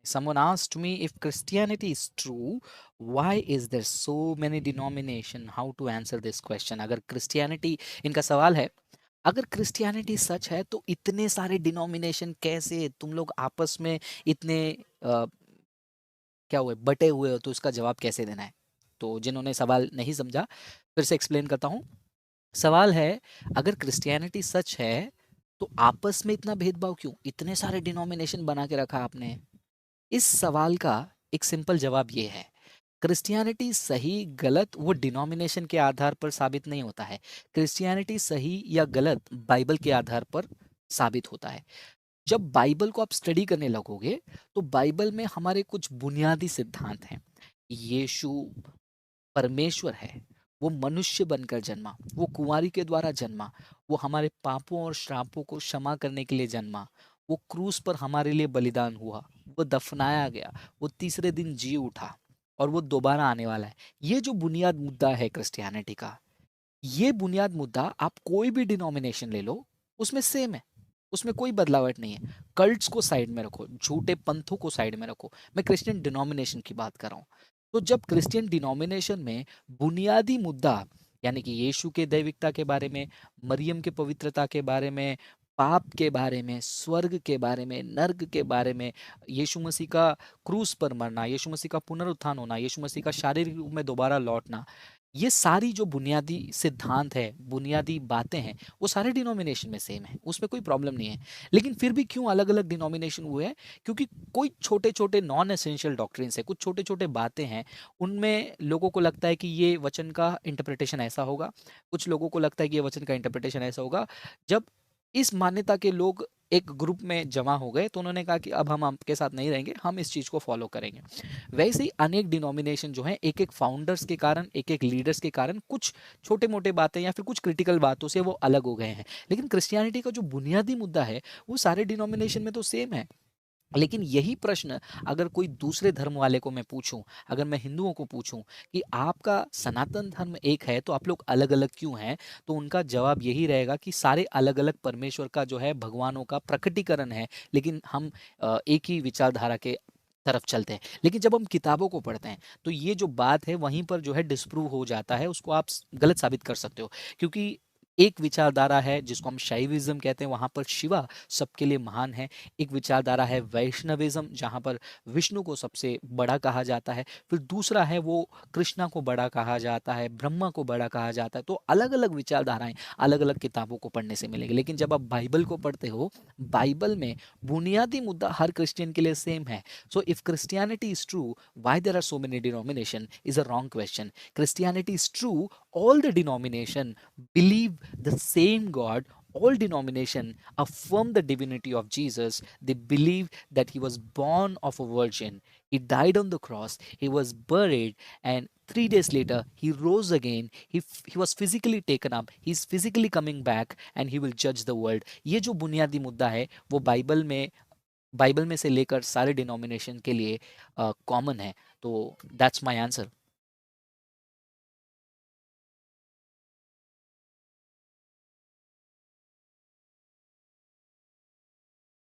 Someone asked me, if Christianity is true, why is there so many denomination? How to answer this question? अगर Christianity, इनका सवाल है, अगर Christianity सच है तो इतने सारे डिनोमिनेशन कैसे, तुम लोग आपस में इतने क्या हुए, बटे हुए हो, तो इसका जवाब कैसे देना है? तो जिन्होंने सवाल नहीं समझा, फिर से एक्सप्लेन करता हूँ। सवाल है, अगर क्रिश्चियनिटी सच है तो आपस में इतना भेदभाव क्यों, इतने सारे डिनोमिनेशन बना के रखा आपने? इस सवाल का एक सिंपल जवाब ये है, क्रिश्चियनिटी सही गलत वो डिनोमिनेशन के आधार पर साबित नहीं होता है। क्रिश्चियनिटी सही या गलत बाइबल के आधार पर साबित होता है। जब बाइबल को आप स्टडी करने लगोगे तो बाइबल में हमारे कुछ बुनियादी सिद्धांत हैं। यीशु परमेश्वर है, वो मनुष्य बनकर जन्मा, वो कुंवारी के द्वारा जन्मा, वो हमारे पापों और श्रापों को क्षमा करने के लिए जन्मा, वो क्रूस पर हमारे लिए बलिदान हुआ, वो दफनाया गया, वो तीसरे दिन जी उठा और वो दोबारा आने वाला है। ये जो बुनियाद मुद्दा है क्रिश्चियनिटी का, ये बुनियाद मुद्दा आप कोई भी डिनोमिनेशन ले लो, उसमें सेम है, उसमें कोई बदलावट नहीं है। कल्ट्स को साइड में रखो, झूठे पंथों को साइड में रखो, मैं क्रिश्चियन डिनोमिनेशन की बात कर रहा हूँ। तो जब क्रिश्चियन डिनोमिनेशन में बुनियादी मुद्दा, यानी कि यीशु के दैविकता के बारे में, मरियम के पवित्रता के बारे में, पाप के बारे में, स्वर्ग के बारे में, नर्क के बारे में, यीशु मसीह का क्रूस पर मरना, यीशु मसीह का पुनरुत्थान होना, यीशु मसीह का शारीरिक रूप में दोबारा लौटना, ये सारी जो बुनियादी सिद्धांत है, बुनियादी बातें हैं, वो सारे डिनोमिनेशन में सेम है, उसमें कोई प्रॉब्लम नहीं है। लेकिन फिर भी क्यों अलग अलग डिनोमिनेशन हुए हैं? क्योंकि कोई छोटे छोटे नॉन एसेंशियल डॉक्ट्रिन्स है, कुछ छोटे छोटे बातें हैं, उनमें लोगों को लगता है कि ये वचन का इंटरप्रिटेशन ऐसा होगा, कुछ लोगों को लगता है कि ये वचन का इंटरप्रिटेशन ऐसा होगा। जब इस मान्यता के लोग एक ग्रुप में जमा हो गए तो उन्होंने कहा कि अब हम आपके साथ नहीं रहेंगे, हम इस चीज़ को फॉलो करेंगे। वैसे ही अनेक डिनोमिनेशन जो हैं, एक एक फाउंडर्स के कारण, एक एक लीडर्स के कारण, कुछ छोटे मोटे बातें या फिर कुछ क्रिटिकल बातों से वो अलग हो गए हैं। लेकिन क्रिश्चियनिटी का जो बुनियादी मुद्दा है वो सारे डिनोमिनेशन में तो सेम है। लेकिन यही प्रश्न अगर कोई दूसरे धर्म वाले को मैं पूछूं, अगर मैं हिंदुओं को पूछूं कि आपका सनातन धर्म एक है तो आप लोग अलग अलग क्यों हैं, तो उनका जवाब यही रहेगा कि सारे अलग अलग परमेश्वर का जो है भगवानों का प्रकटीकरण है, लेकिन हम एक ही विचारधारा के तरफ चलते हैं। लेकिन जब हम किताबों को पढ़ते हैं तो ये जो बात है वहीं पर जो है डिस्प्रूव हो जाता है, उसको आप गलत साबित कर सकते हो। क्योंकि एक विचारधारा है जिसको हम शैविज्म कहते हैं, वहां पर शिवा सबके लिए महान है। एक विचारधारा है वैष्णविज्म, जहाँ पर विष्णु को सबसे बड़ा कहा जाता है। फिर दूसरा है वो कृष्णा को बड़ा कहा जाता है, ब्रह्मा को बड़ा कहा जाता है। तो अलग अलग विचारधाराएं अलग अलग किताबों को पढ़ने से मिलेगी। लेकिन जब आप बाइबल को पढ़ते हो, बाइबल में बुनियादी मुद्दा हर क्रिश्चियन के लिए सेम है। So if Christianity is true, why there are so many denomination is a wrong question. Christianity is true, all the denomination believe the same God. All denomination affirm the divinity of Jesus. They believe that he was born of a virgin, he died on the cross, he was buried, and 3 days later he rose again. He was physically taken up, he's physically coming back, and he will judge the world. ये जो बुनियादी मुद्दा है वो Bible में से लेकर सारे डिनोमिनेशन के लिए कॉमन है। तो दैट्स माय आंसर।